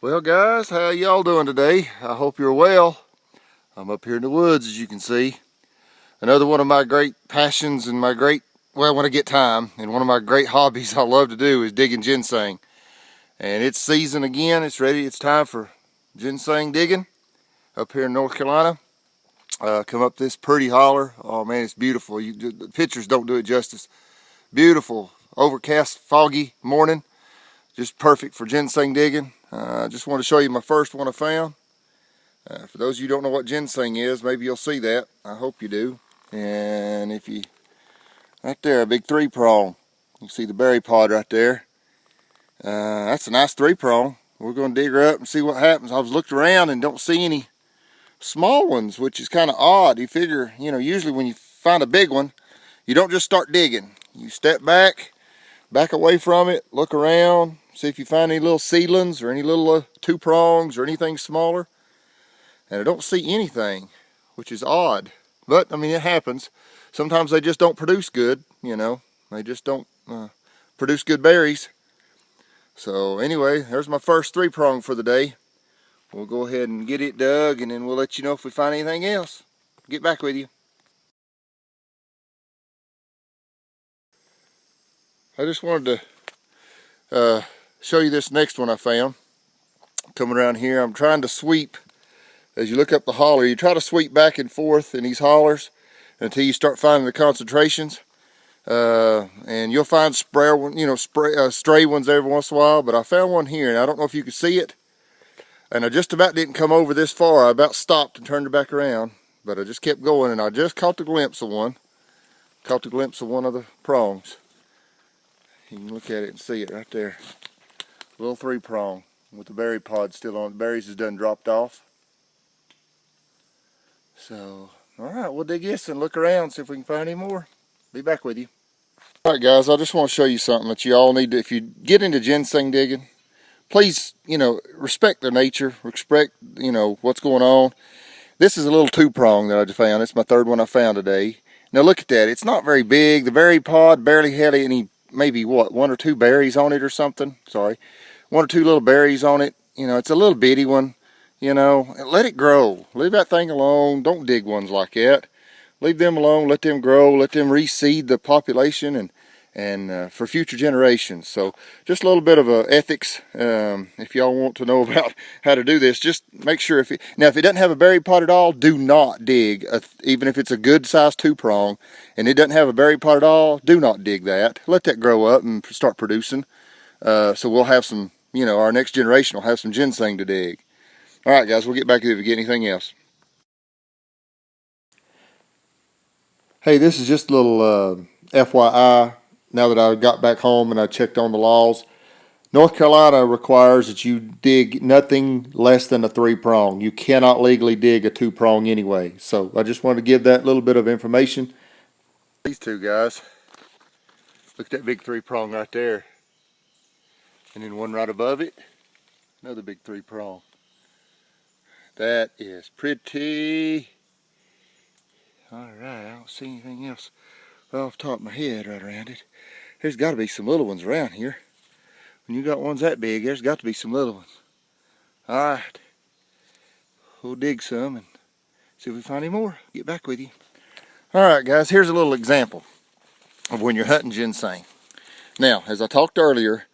Well guys, how y'all doing today? I hope you're well. I'm up here in the woods, as you can see. Another one of my great passions and well, when I get time, and one of my great hobbies I love to do is digging ginseng. And it's season again. It's ready. It's time for ginseng digging up here in North Carolina. Come up this pretty holler. Oh man, it's beautiful. The pictures don't do it justice. Beautiful, overcast, foggy morning. Just perfect for ginseng digging. I just want to show you my first one I found. For those of you who don't know what ginseng is, maybe you'll see that. I hope you do. And if you, right there, a big 3-prong. You see the berry pod right there. That's a nice 3-prong. We're going to dig her up and see what happens. I was looking around and don't see any small ones, which is kind of odd. You figure, usually when you find a big one, you don't just start digging. You step back away from it, look around, see if you find any little seedlings or any little 2-prongs or anything smaller. And I don't see anything, which is odd. But, I mean, it happens. Sometimes they just don't produce good, They just don't produce good berries. So, anyway, there's my first 3-prong for the day. We'll go ahead and get it dug, and then we'll let you know if we find anything else. Get back with you. I just wanted to show you this next one I found. Coming around here, I'm trying to sweep. As you look up the holler, you try to sweep back and forth in these hollers until you start finding the concentrations. And you'll find stray ones every once in a while, but I found one here, and I don't know if you can see it. And I just about didn't come over this far. I about stopped and turned it back around, but I just kept going, and I just caught the glimpse of one. Caught the glimpse of one of the prongs. You can look at it and see it right there. Little 3-prong with the berry pod still on. The berries is done dropped off. So, alright, we'll dig this and look around, see if we can find any more. Be back with you. Alright guys, I just want to show you something that you all need to, if you get into ginseng digging, please, respect their nature, respect, what's going on. This is a little 2-prong that I just found. It's my 3rd one I found today. Now look at that, it's not very big. The berry pod barely had any, maybe what, 1 or 2 berries on it or something. Sorry, 1 or 2 little berries on it. It's a little bitty one. Let it grow. Leave that thing alone. Don't dig ones like that. Leave them alone. Let them grow. Let them reseed the population and for future generations. So just a little bit of ethics. If y'all want to know about how to do this, just make sure if it doesn't have a berry pod at all, do not dig. Even if it's a good sized 2-prong and it doesn't have a berry pod at all, do not dig that. Let that grow up and start producing. So we'll have some, our next generation will have some ginseng to dig. Alright guys, we'll get back to it if we get anything else. Hey, this is just a little FYI. Now that I got back home and I checked on the laws, North Carolina requires that you dig nothing less than a 3-prong. You cannot legally dig a 2-prong anyway. So I just wanted to give that little bit of information. These two guys, look at that big 3-prong right there. And then one right above it, another big 3-prong. That is pretty. Alright, I don't see anything else off the top of my head right around it. There's got to be some little ones around here. When you got ones that big, there's got to be some little ones. Alright, we'll dig some and see if we find any more. Get back with you. Alright guys, here's a little example of when you're hunting ginseng. Now, as I talked earlier,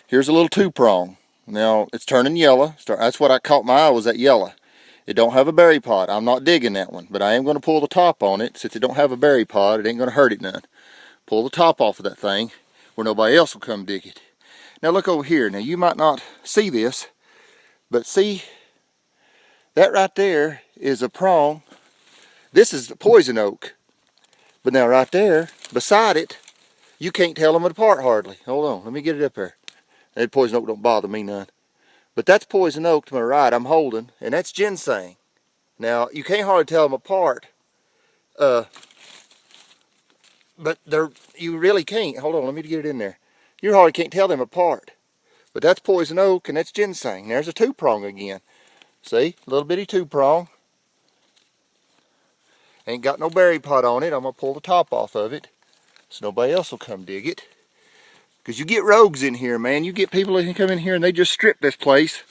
here's a little 2-prong. Now, it's turning yellow. That's what I caught my eye, was that yellow. It don't have a berry pod. I'm not digging that one, but I am going to pull the top on it. Since it don't have a berry pod, it ain't going to hurt it none. Pull the top off of that thing where nobody else will come dig it. Now look over here. Now you might not see this, but see, that right there is a prong. This is the poison oak. But now right there, beside it, you can't tell them apart hardly. Hold on, let me get it up there. That poison oak don't bother me none. But that's poison oak to my right I'm holding, and that's ginseng. Now, you can't hardly tell them apart. But you really can't. Hold on, let me get it in there. You hardly can't tell them apart. But that's poison oak, and that's ginseng. There's a 2-prong again. See, a little bitty 2-prong. Ain't got no berry pod on it. I'm going to pull the top off of it so nobody else will come dig it. Because you get rogues in here, man. You get people that can come in here and they just strip this place.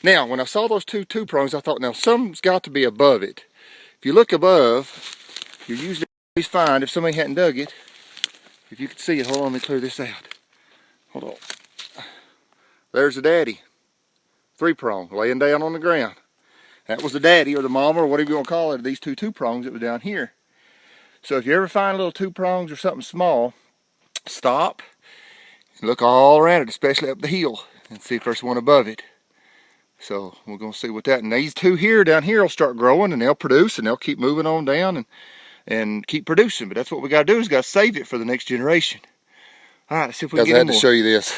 Now, when I saw those two prongs, I thought, now something's got to be above it. If you look above, you usually always find, if somebody hadn't dug it, if you can see it, hold on, let me clear this out. Hold on. There's the daddy. 3-prong, laying down on the ground. That was the daddy or the mama or whatever you want to call it, these two prongs that was down here. So if you ever find little 2 prongs or something small, stop and look all around it, especially up the hill, and see if there's one above it. So we're going to see what that, and these 2 here down here will start growing and they'll produce and they'll keep moving on down and keep producing. But that's what we got to do, is got to save it for the next generation. All right, let's see if we can get more. I had to show you this.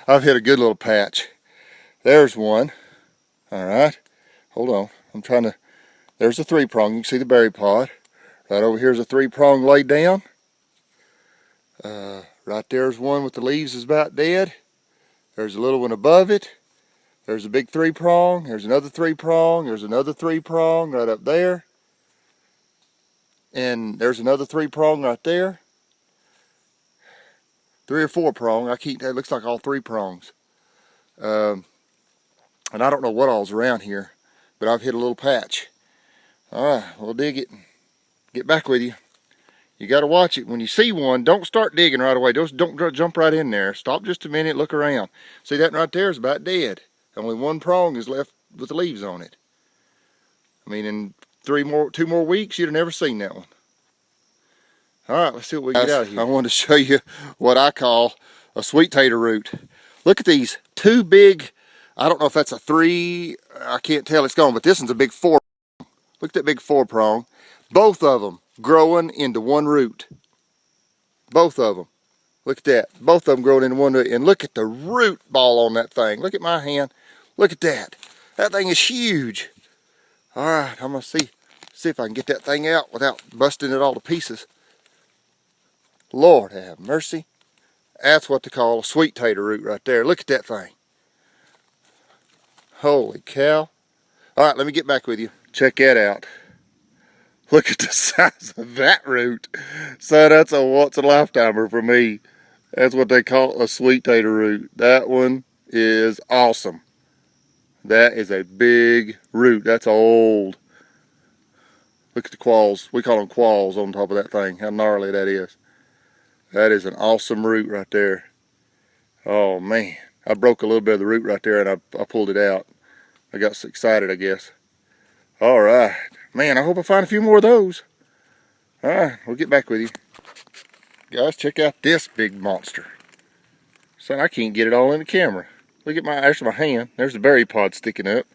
I've hit a good little patch. There's one. All right, hold on. I'm trying to, there's a 3-prong. You can see the berry pod. Right over here's a 3-prong laid down. Right there's one with the leaves is about dead. There's a little one above it. There's a big 3-prong. There's another 3-prong. There's another 3-prong right up there. And there's another 3-prong right there. 3 or 4-prong. It looks like all 3 prongs. And I don't know what all's around here, but I've hit a little patch. All right, we'll dig it and get back with you. You got to watch it. When you see one, don't start digging right away. Just don't jump right in there. Stop just a minute, look around. See, that right there is about dead. Only 1 prong is left with the leaves on it. I mean, in 2 more weeks, you'd have never seen that one. All right, let's see what we get out of here. I wanted to show you what I call a sweet tater root. Look at these 2 big, I don't know if that's a 3, I can't tell, it's gone, but this one's a big 4. Look at that big 4-prong. Both of them growing into 1 root. Both of them. Look at that. Both of them growing into 1 root. And look at the root ball on that thing. Look at my hand. Look at that. That thing is huge. All right, I'm going to see if I can get that thing out without busting it all to pieces. Lord have mercy. That's what they call a sweet tater root right there. Look at that thing. Holy cow. All right, let me get back with you. Check that out. Look at the size of that root. So that's a once-in-a-lifetimer for me. That's what they call a sweet tater root. That one is awesome. That is a big root. That's old. Look at the qualls. We call them qualls on top of that thing. How gnarly that is. That is an awesome root right there. Oh man. I broke a little bit of the root right there and I pulled it out. I got so excited, I guess. All right. Man, I hope I find a few more of those. All right, we'll get back with you. Guys, check out this big monster. Son, I can't get it all in the camera. Look at there's my hand. There's the berry pod sticking up.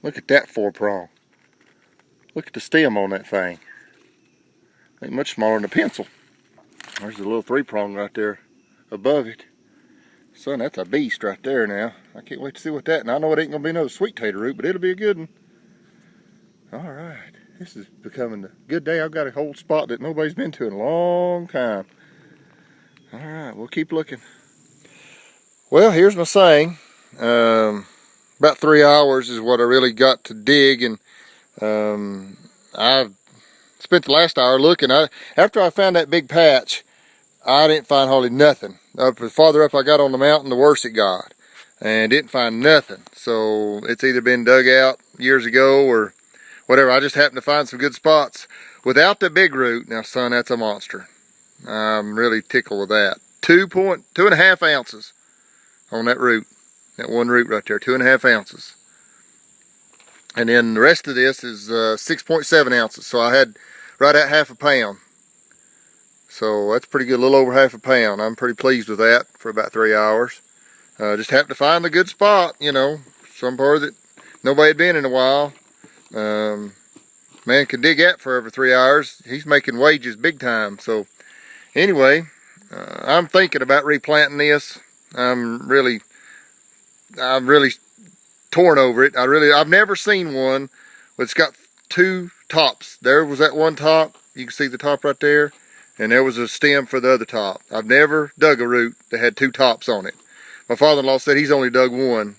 Look at that 4-prong. Look at the stem on that thing. Ain't much smaller than a pencil. There's a little 3-prong right there above it. Son, that's a beast right there now. I can't wait to see what that, and I know it ain't gonna be no sweet tater root, but it'll be a good one. All right, this is becoming a good day. I've got a whole spot that nobody's been to in a long time. All right, we'll keep looking. Well, here's my saying. About 3 hours is what I really got to dig, and I've spent the last hour looking. After I found that big patch, I didn't find hardly nothing. The farther up I got on the mountain, the worse it got, and didn't find nothing. So it's either been dug out years ago or whatever. I just happened to find some good spots without the big root. Now, son, that's a monster. I'm really tickled with that. 2.5 ounces on that root. That 1 root right there, 2.5 ounces. And then the rest of this is 6.7 ounces. So I had right at half a pound. So that's pretty good, a little over half a pound. I'm pretty pleased with that for about 3 hours. Just happened to find the good spot, you know, some part that nobody had been in a while. Man can dig that for over 3 hours. He's making wages big time. So anyway, I'm thinking about replanting this. I'm really torn over it. I've never seen one that's got 2 tops. There was that one top. You can see the top right there. And there was a stem for the other top. I've never dug a root that had 2 tops on it. My father-in-law said he's only dug one.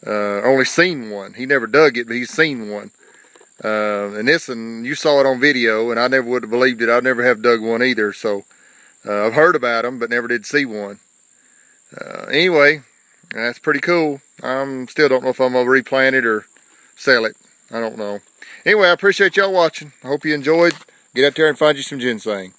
Only seen one. He never dug it, but he's seen one. And this one, you saw it on video, and I never would have believed it. I never have dug one either. So I've heard about them, but never did see one. Anyway, That's pretty cool. Still don't know if I'm going to replant it or sell it. I don't know. Anyway, I appreciate y'all watching. I hope you enjoyed. Get out there and find you some ginseng.